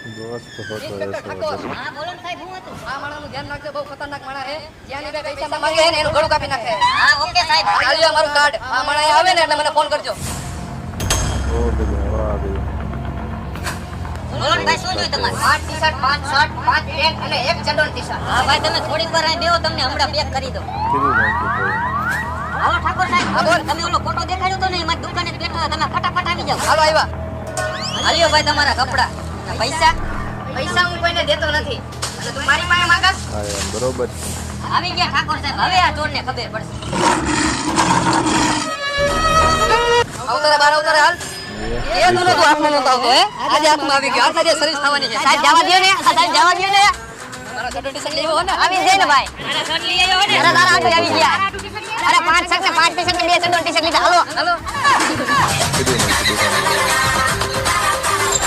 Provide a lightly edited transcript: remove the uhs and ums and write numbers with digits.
દોસ્ત હોતો ઇન્સ્પેક્ટર એસો ઠાકોર. વગર. હા બોલો ને સાહેબ હું હતું આ માણસનું ધ્યાન રાખજો, બહુ ખતરનાક માણસ છે. જ્યાંની બે પૈસા માંગે છે ને એનું ગળું કાપી નાખે. હા ઓકે સાહેબ ચાલ્યો મારું કાર્ડ. આ માણસ આવે ને એટલે મને ફોન કરજો. ઓ ભાઈ વાહ ભાઈ. બોલો ને ભાઈ શું જોઈએ તમારે 5 ટી-શર્ટ, 5 શર્ટ, 5 પેન્ટ અને 1 ચડ્ડોન ટી-શર્ટ. હા ભાઈ તમે થોડીક વાર અહીં બેહો તમને હમણાં પેક કરી દો કીધું નાખ્યું ભાઈ. હાલો ઠાકોર સાહેબ હા, બોલ. તમે ઓલો ફોટો દેખાડ્યો તો ને મારી દુકાને જ બેઠો હતો તમે ફટાફટ આવી જાઓ હાલો આવ્યા. હાલ્યો ભાઈ તમારા કપડા પૈસા પૈસા હું કોઈને દેતો નથી. અને તું મારી પાસે માંગસ? હા એમ બરોબર છે. આવી ગયા ઠાકોર સાહેબ હવે આ ચોરને ખબર પડશે અવતારે બાર અવતારે હાલ. એ તો નતો હાથમાં નતો આવતો હે. આજે હાથમાં આવી ગયો. આજે સર્વિસ થવાની છે. સાહેબ જવા દ્યો ને સાહેબ જવા દ્યો ને મારો ચડ્ડો ટી-શર્ટ લેવો હો ને. આવી જાય ને ભાઈ અરે શર્ટ લઈ આવ્યો ને અરે તારા હાથે આવી ગયા અરે 5 શર્ટ ને 5 ટી-શર્ટ ને 2 ચડ્ડો ટી-શર્ટ લીધા હાલો હાલો. કીધું નાખ્યું દુકાને.